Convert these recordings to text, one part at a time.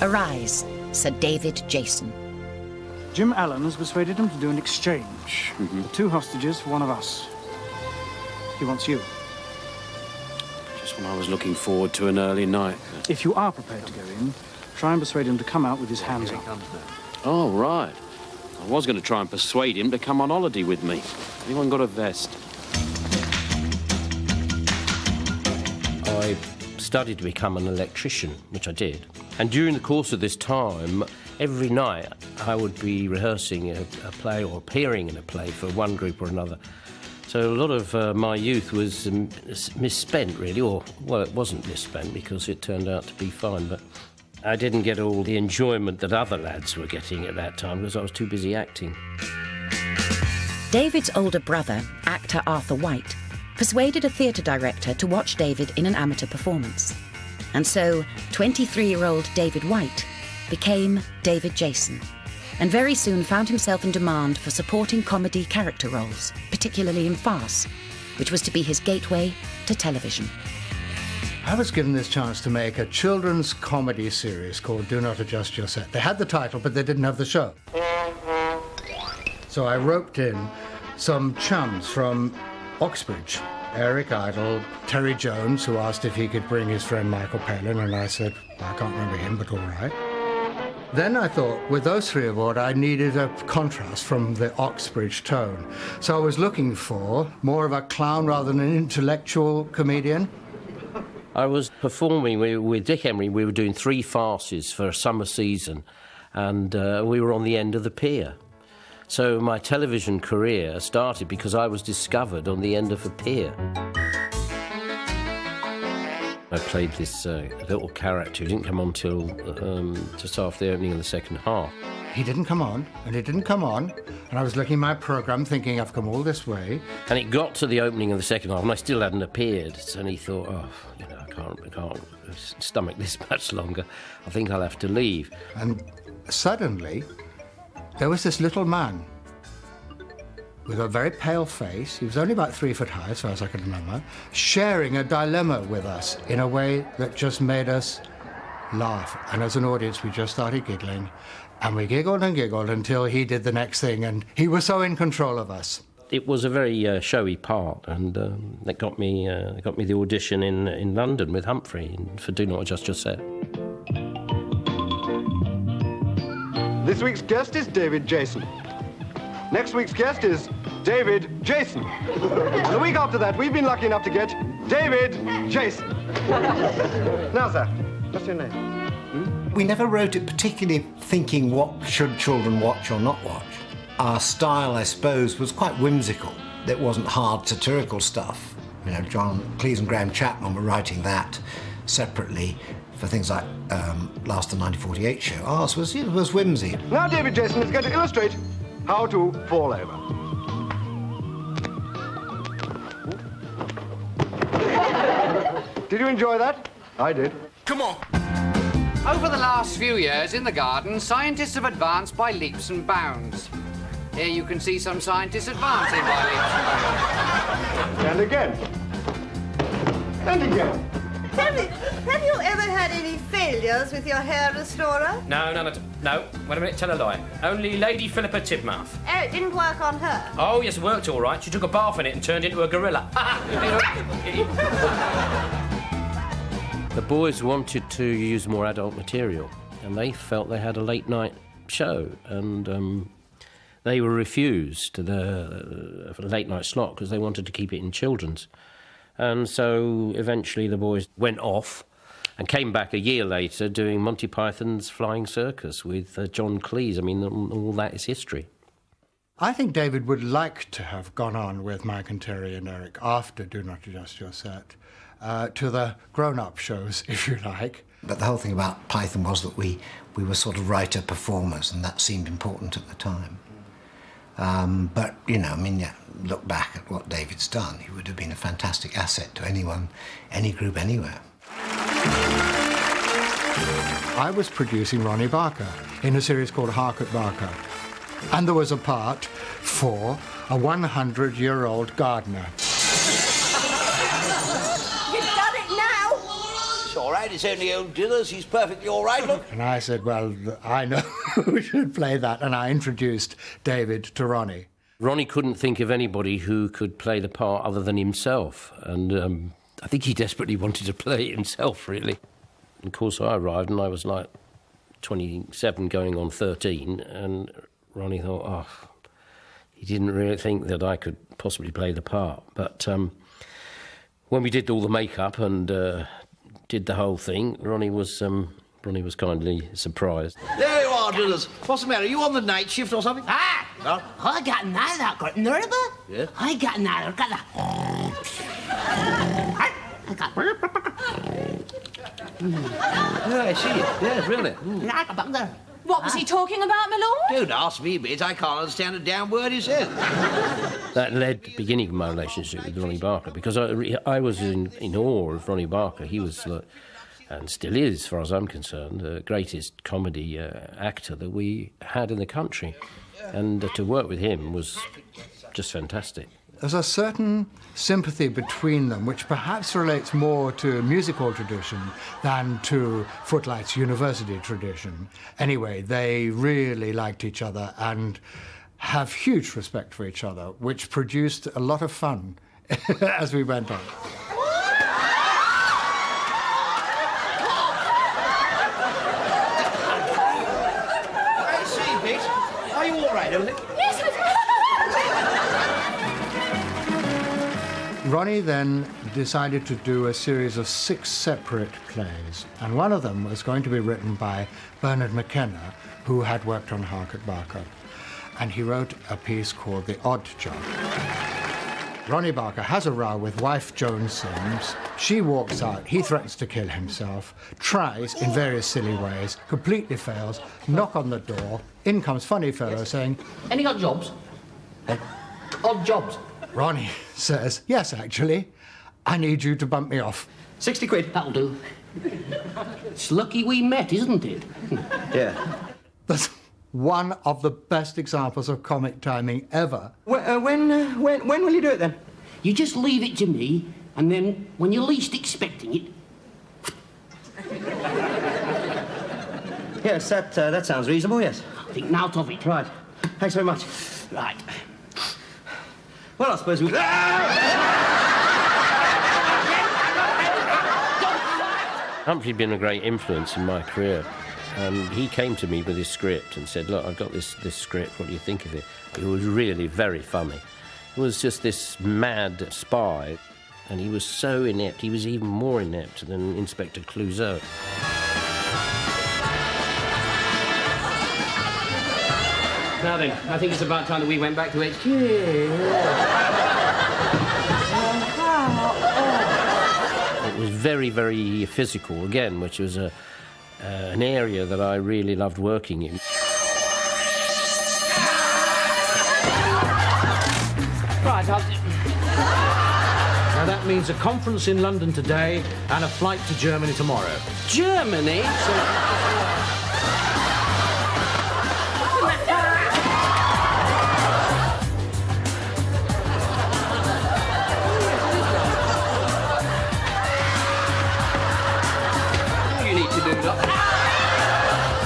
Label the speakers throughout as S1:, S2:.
S1: Arise, Sir David Jason.
S2: Jim Allen has persuaded him to do an exchange. The 2 hostages for one of us. He wants you.
S3: Just when I was looking forward to an early night.
S2: If you are prepared to go in, try and persuade him to come out with his hands up.
S3: Oh, right. I was going to try and persuade him to come on holiday with me. Anyone got a vest?
S4: I studied to become an electrician, which I did. And during the course of this time, every night I would be rehearsing a play or appearing in a play for one group or another. So a lot of my youth was misspent, really, or, well, it wasn't misspent because it turned out to be fine, but I didn't get all the enjoyment that other lads were getting at that time because I was too busy acting.
S1: David's older brother, actor Arthur White, persuaded a theatre director to watch David in an amateur performance. And so 23-year-old David White became David Jason, and very soon found himself in demand for supporting comedy character roles, particularly in farce, which was to be his gateway to television.
S5: I was given this chance to make a children's comedy series called Do Not Adjust Your Set. They had the title, but they didn't have the show. So I roped in some chums from Oxbridge, Eric Idle, Terry Jones, who asked if he could bring his friend Michael Palin, and I said, I can't remember him, but all right. Then I thought, with those 3 aboard, I needed a contrast from the Oxbridge tone. So I was looking for more of a clown rather than an intellectual comedian.
S4: I was performing with Dick Emery. We were doing 3 farces for a summer season, and we were on the end of the pier. So my television career started because I was discovered on the end of a pier. I played this little character who didn't come on till just after the opening of the second half.
S5: He didn't come on, and he didn't come on, and I was looking at my programme thinking, I've come all this way.
S4: And it got to the opening of the second half, and I still hadn't appeared, and he thought, oh, you know, I can't stomach this much longer. I think I'll have to leave.
S5: And suddenly, there was this little man with a very pale face. He was only about 3 foot high, as far as I can remember, sharing a dilemma with us in a way that just made us laugh. And as an audience, we just started giggling. And we giggled and giggled until he did the next thing, and he was so in control of us.
S4: It was a very showy part, and that got me the audition in London with Humphrey for Do Not Adjust Your Set.
S6: This week's guest is David Jason. Next week's guest is David Jason. And the week after that, we've been lucky enough to get David Jason. Now, sir, what's your name?
S7: We never wrote it particularly thinking what should children watch or not watch. Our style, I suppose, was quite whimsical. It wasn't hard satirical stuff. You know, John Cleese and Graham Chapman were writing that separately for things like Last the 1948 show. Ours was whimsy.
S6: Now, David Jason is going to illustrate how to fall over. Did you enjoy that? I did.
S8: Come on.
S9: Over the last few years in the garden, scientists have advanced by leaps and bounds. Here you can see some scientists advancing by leaps and bounds.
S6: And again. And again.
S10: Have you ever had any failures with your hair restorer?
S11: No. Wait a minute, tell a lie. Only Lady Philippa Tidmouth.
S10: Oh, it didn't work on her?
S11: Oh, yes, it worked all right. She took a bath in it and turned into a gorilla.
S4: The boys wanted to use more adult material, and they felt they had a late-night show, and they were refused the late-night slot because they wanted to keep it in children's. And so eventually the boys went off and came back a year later doing Monty Python's Flying Circus with John Cleese. I mean, all that is history.
S5: I think David would like to have gone on with Mike and Terry and Eric after Do Not Adjust Your Set to the grown-up shows, if you like.
S7: But the whole thing about Python was that we were sort of writer-performers, and that seemed important at the time. But, you know, I mean, yeah, look back at what David's done. He would have been a fantastic asset to anyone, any group, anywhere.
S5: I was producing Ronnie Barker in a series called Hark at Barker. And there was a part for a 100-year-old gardener.
S10: You've done it now!
S11: So
S8: all right. It's only old Dithers. He's perfectly all right, look.
S5: And I said, well, I know who should play that, and I introduced David to Ronnie.
S4: Ronnie couldn't think of anybody who could play the part other than himself, and I think he desperately wanted to play it himself, really. And of course, I arrived, and I was like 27 going on 13, and Ronnie thought, oh, he didn't really think that I could possibly play the part. But when we did all the makeup and did the whole thing, Ronnie was kindly surprised.
S8: There you are, Dithers. What's the matter? Are you on the night shift or something?
S12: Ah!
S8: No?
S12: I got another, got nerve.
S8: Yeah?
S12: I got another, got a... I got...
S8: Yeah, I see it. Yes, really.
S13: What was he talking about, my lord?
S8: Don't ask me, Bit. I can't understand a damn word he says.
S4: That led to the beginning of my relationship with Ronnie Barker, because I was in awe of Ronnie Barker. He was, and still is, as far as I'm concerned, the greatest comedy actor that we had in the country. And to work with him was just fantastic.
S5: There's a certain sympathy between them, which perhaps relates more to musical tradition than to Footlights University tradition. Anyway, they really liked each other and have huge respect for each other, which produced a lot of fun as we went on.
S8: I see, Bit. Are you all right, over there?
S13: Yes,
S5: Ronnie then decided to do a series of 6 separate plays, and one of them was going to be written by Bernard McKenna, who had worked on Harcourt Barker, and he wrote a piece called The Odd Job. Ronnie Barker has a row with wife Joan Sims. She walks out, he threatens to kill himself, tries in various silly ways, completely fails, knock on the door, in comes Funny Fellow saying,
S12: Any odd jobs? Odd jobs?
S5: Ronnie says, yes, actually, I need you to bump me off.
S12: 60 quid. That'll do. It's lucky we met, isn't it?
S8: Yeah.
S5: That's one of the best examples of comic timing ever.
S12: When will you do it, then? You just leave it to me, and then, when you're least expecting it...
S14: Yes, that sounds reasonable, yes.
S12: I think now of it.
S14: Right. Thanks very much.
S12: Right.
S14: Well, I suppose we...
S4: Humphrey had been a great influence in my career. He came to me with his script and said, look, I've got this script, what do you think of it? It was really very funny. It was just this mad spy, and he was so inept, he was even more inept than Inspector Clouseau.
S11: Now then, I think it's about time that we went back to HQ.
S4: It was very, very physical, again, which was an area that I really loved working in.
S11: Right,
S15: Now that means a conference in London today and a flight to Germany tomorrow.
S11: Germany?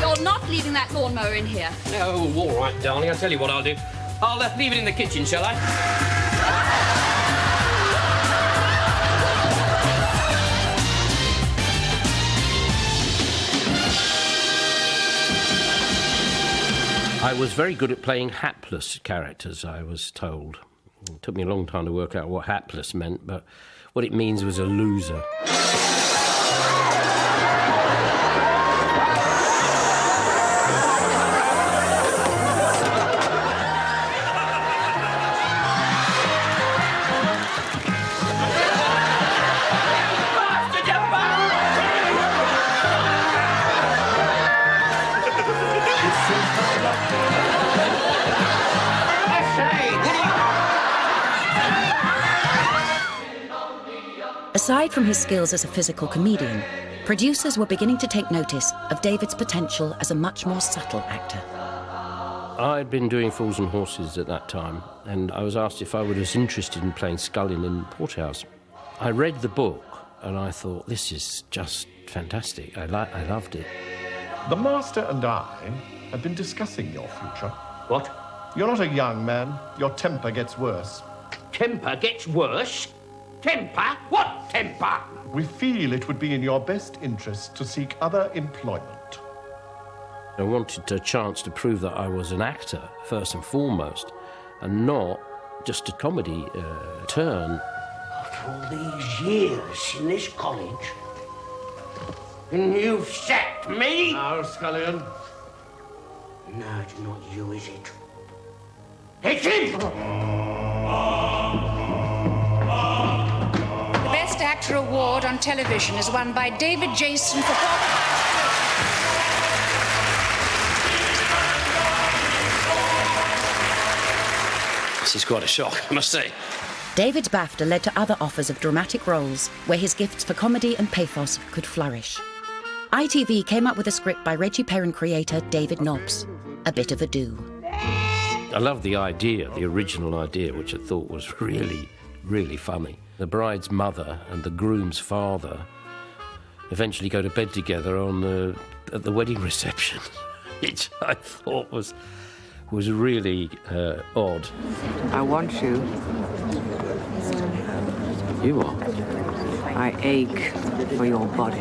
S13: You're not leaving that lawnmower in here.
S11: Oh, all right, darling. I'll tell you what I'll do. I'll leave it in the kitchen, shall I?
S4: I was very good at playing hapless characters, I was told. It took me a long time to work out what hapless meant, but what it means was a loser.
S1: Aside from his skills as a physical comedian, producers were beginning to take notice of David's potential as a much more subtle actor.
S4: I'd been doing Fools and Horses at that time, and I was asked if I was interested in playing Scullin in Porthouse. I read the book, and I thought, this is just fantastic. I loved it.
S16: The Master and I have been discussing your future.
S12: What?
S16: You're not a young man. Your temper gets worse.
S12: Temper gets worse? Temper? What temper?
S16: We feel it would be in your best interest to seek other employment.
S4: I wanted a chance to prove that I was an actor, first and foremost, and not just a comedy turn.
S12: After all these years in this college, and you've sacked me?
S16: Now, Scullion.
S12: No, it's not you, is it? It's him!
S17: The Best Actor Award on television is won by David Jason for
S3: This is quite a shock, I must say.
S1: David's BAFTA led to other offers of dramatic roles where his gifts for comedy and pathos could flourish. ITV came up with a script by Reggie Perrin creator David Nobbs, A Bit of a Do.
S4: I loved the idea, the original idea, which I thought was really, really funny. The bride's mother and the groom's father eventually go to bed together at the wedding reception, which I thought was really odd.
S18: I want you.
S3: You are?
S18: I ache for your body.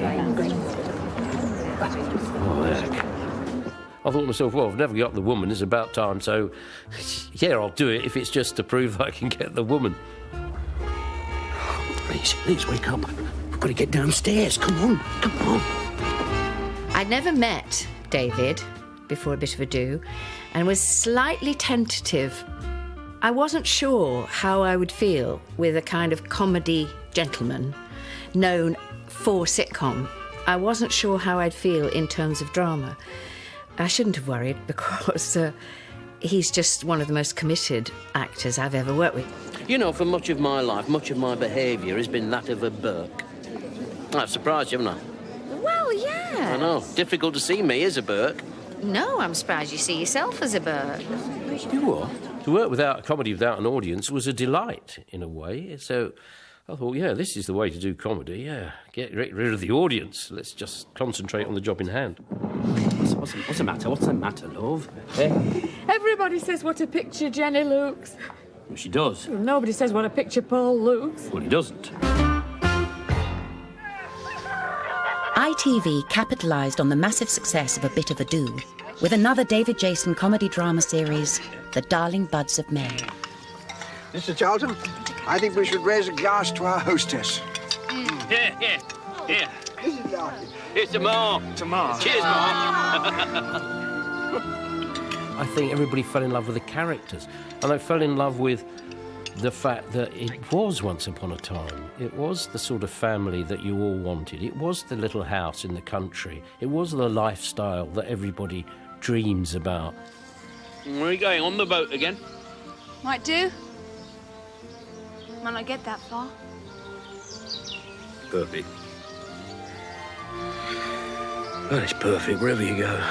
S4: Oh, heck. I thought to myself, well, I've never got the woman, it's about time, so yeah, I'll do it if it's just to prove I can get the woman.
S12: Please, wake up. We've got to get downstairs. Come on.
S19: I'd never met David before A Bit of a Do and was slightly tentative. I wasn't sure how I would feel with a kind of comedy gentleman known for sitcom. I wasn't sure how I'd feel in terms of drama. I shouldn't have worried because he's just one of the most committed actors I've ever worked with.
S3: You know, for much of my life, much of my behaviour has been that of a Burke. I've surprised you, haven't I?
S19: Well, yeah.
S3: I know. Difficult to see me as a Burke.
S19: No, I'm surprised you see yourself as a bird.
S4: You what? To work without a comedy without an audience was a delight, in a way. So I thought, yeah, this is the way to do comedy, yeah. Get rid of the audience. Let's just concentrate on the job in hand.
S12: What's the matter? What's the matter, love?
S20: Everybody says what a picture Jenny looks.
S12: Well, she does.
S20: Nobody says what a picture Paul looks.
S12: Well, he doesn't.
S1: ITV capitalised on the massive success of A Bit of a Do with another David Jason comedy drama series, The Darling Buds of May.
S8: Mr. Charlton, I think we should raise a glass to our hostess.
S3: Here. Here's to Ma.
S2: To Ma.
S3: Cheers, Ma.
S4: I think everybody fell in love with the characters, and I fell in love with the fact that it was once upon a time. It was the sort of family that you all wanted. It was the little house in the country. It was the lifestyle that everybody dreams about.
S3: Where are you going? On the boat again?
S13: Might do. Might not get that far.
S3: Perfect. Well, it's perfect wherever you go.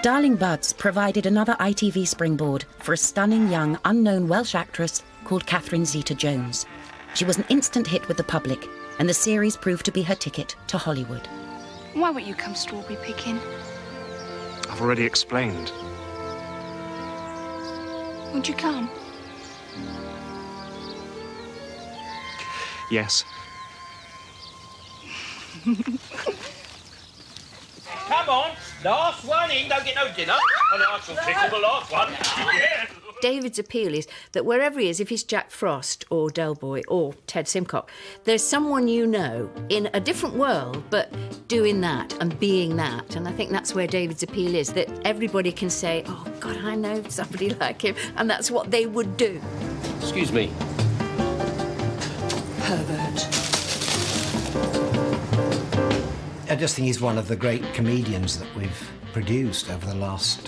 S1: Darling Buds provided another ITV springboard for a stunning young unknown Welsh actress called Catherine Zeta-Jones. She was an instant hit with the public, and the series proved to be her ticket to Hollywood.
S13: Why won't you come strawberry picking?
S2: I've already explained.
S13: Won't you come?
S2: Yes.
S12: Come on, last one in, don't get no dinner. And I shall tickle the last one. Yeah.
S19: David's appeal is that wherever he is, if he's Jack Frost or Del Boy or Ted Simcock, there's someone you know in a different world, but doing that and being that. And I think that's where David's appeal is, that everybody can say, oh, God, I know somebody like him, and that's what they would do.
S4: Excuse me.
S19: Pervert.
S7: I just think he's one of the great comedians that we've produced over the last,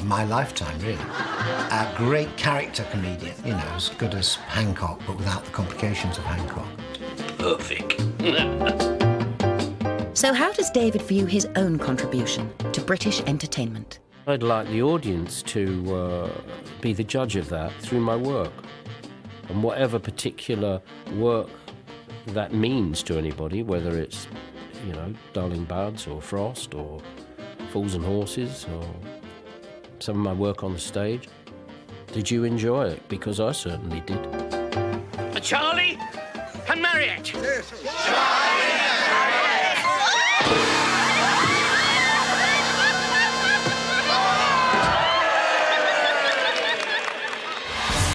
S7: my lifetime, really. A great character comedian, you know, as good as Hancock, but without the complications of Hancock.
S3: Perfect.
S1: So how does David view his own contribution to British entertainment?
S4: I'd like the audience to be the judge of that through my work. And whatever particular work that means to anybody, whether it's, you know, Darling Buds or Frost or Fools and Horses or some of my work on the stage, did you enjoy it? Because I certainly did.
S12: Charlie and Mariette.
S21: Charlie